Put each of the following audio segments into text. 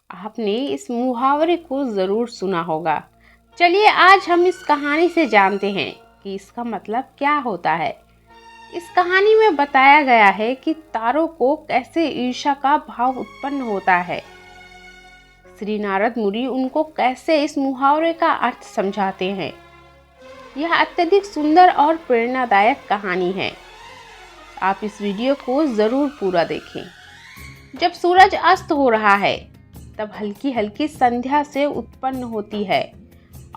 आपने इस मुहावरे को ज़रूर सुना होगा। चलिए आज हम इस कहानी से जानते हैं कि इसका मतलब क्या होता है। इस कहानी में बताया गया है कि तारों को कैसे ईर्ष्या का भाव उत्पन्न होता है। श्री नारद मुनि उनको कैसे इस मुहावरे का अर्थ समझाते हैं। यह अत्यधिक सुंदर और प्रेरणादायक कहानी है। आप इस वीडियो को ज़रूर पूरा देखें। जब सूरज अस्त हो रहा है तब हल्की हल्की संध्या से उत्पन्न होती है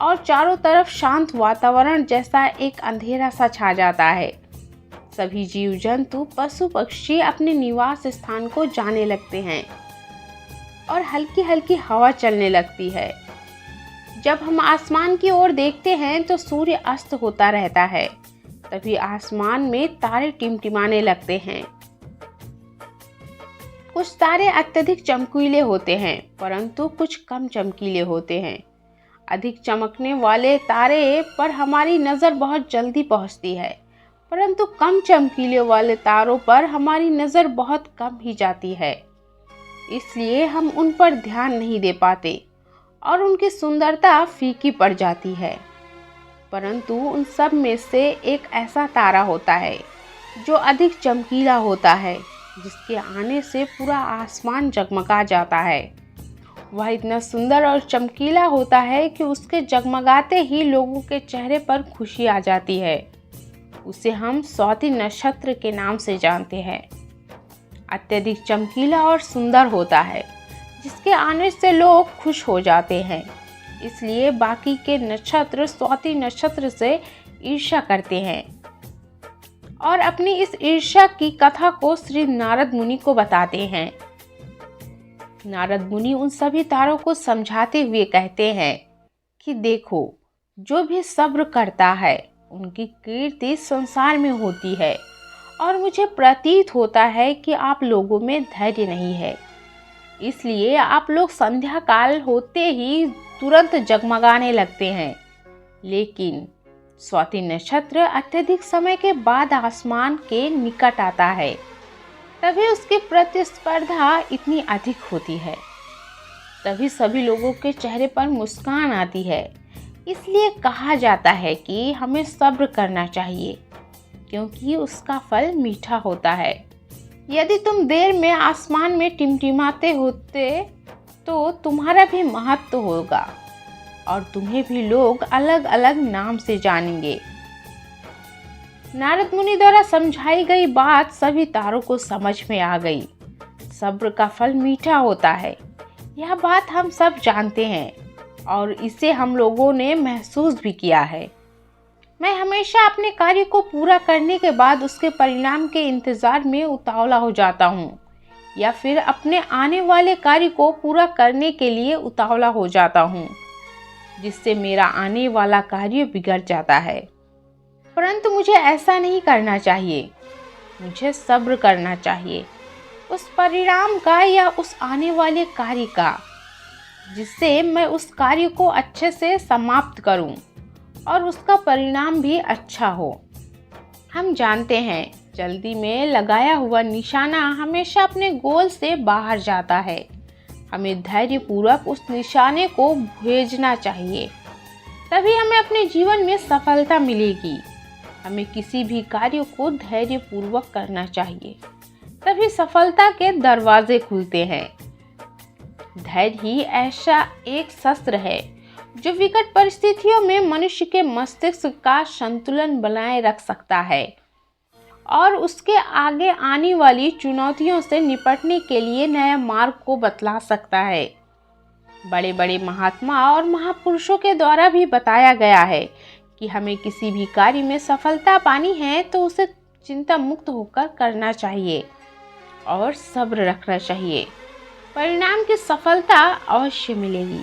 और चारों तरफ शांत वातावरण जैसा एक अंधेरा सा छा जाता है। सभी जीव जंतु पशु पक्षी अपने निवास स्थान को जाने लगते हैं और हल्की हल्की हवा चलने लगती है। जब हम आसमान की ओर देखते हैं तो सूर्य अस्त होता रहता है। तभी आसमान में तारे टिमटिमाने लगते हैं। कुछ तारे अत्यधिक चमकीले होते हैं परंतु कुछ कम चमकीले होते हैं। अधिक चमकने वाले तारे पर हमारी नज़र बहुत जल्दी पहुंचती है, परंतु कम चमकीले वाले तारों पर हमारी नज़र बहुत कम ही जाती है। इसलिए हम उन पर ध्यान नहीं दे पाते और उनकी सुंदरता फीकी पड़ जाती है। परंतु उन सब में से एक ऐसा तारा होता है जो अधिक चमकीला होता है, जिसके आने से पूरा आसमान जगमगा जाता है। वह इतना सुंदर और चमकीला होता है कि उसके जगमगाते ही लोगों के चेहरे पर खुशी आ जाती है। उसे हम स्वाति नक्षत्र के नाम से जानते हैं। अत्यधिक चमकीला और सुंदर होता है, जिसके आने से लोग खुश हो जाते हैं। इसलिए बाकी के नक्षत्र स्वाति नक्षत्र से ईर्ष्या करते हैं और अपनी इस ईर्ष्या की कथा को श्री नारद मुनि को बताते हैं। नारद मुनि उन सभी तारों को समझाते हुए कहते हैं कि देखो, जो भी सब्र करता है उनकी कीर्ति संसार में होती है और मुझे प्रतीत होता है कि आप लोगों में धैर्य नहीं है। इसलिए आप लोग संध्या काल होते ही तुरंत जगमगाने लगते हैं, लेकिन स्वाति नक्षत्र अत्यधिक समय के बाद आसमान के निकट आता है, तभी उसकी प्रतिस्पर्धा इतनी अधिक होती है। तभी सभी लोगों के चेहरे पर मुस्कान आती है। इसलिए कहा जाता है कि हमें सब्र करना चाहिए, क्योंकि उसका फल मीठा होता है। यदि तुम देर में आसमान में टिमटिमाते होते तो तुम्हारा भी महत्व होगा और तुम्हें भी लोग अलग अलग नाम से जानेंगे। नारद मुनि द्वारा समझाई गई बात सभी तारों को समझ में आ गई। सब्र का फल मीठा होता है, यह बात हम सब जानते हैं और इसे हम लोगों ने महसूस भी किया है। मैं हमेशा अपने कार्य को पूरा करने के बाद उसके परिणाम के इंतज़ार में उतावला हो जाता हूँ, या फिर अपने आने वाले कार्य को पूरा करने के लिए उतावला हो जाता हूँ, जिससे मेरा आने वाला कार्य बिगड़ जाता है। परंतु मुझे ऐसा नहीं करना चाहिए। मुझे सब्र करना चाहिए उस परिणाम का या उस आने वाले कार्य का, जिससे मैं उस कार्य को अच्छे से समाप्त करूं और उसका परिणाम भी अच्छा हो। हम जानते हैं, जल्दी में लगाया हुआ निशाना हमेशा अपने गोल से बाहर जाता है। हमें धैर्यपूर्वक उस निशाने को भेजना चाहिए, तभी हमें अपने जीवन में सफलता मिलेगी। हमें किसी भी कार्य को धैर्यपूर्वक करना चाहिए, तभी सफलता के दरवाजे खुलते हैं। धैर्य ही ऐसा एक शस्त्र है जो विकट परिस्थितियों में मनुष्य के मस्तिष्क का संतुलन बनाए रख सकता है और उसके आगे आने वाली चुनौतियों से निपटने के लिए नया मार्ग को बतला सकता है। बड़े बड़े महात्मा और महापुरुषों के द्वारा भी बताया गया है कि हमें किसी भी कार्य में सफलता पानी है तो उसे चिंता मुक्त होकर करना चाहिए और सब्र रखना चाहिए। परिणाम की सफलता अवश्य मिलेगी।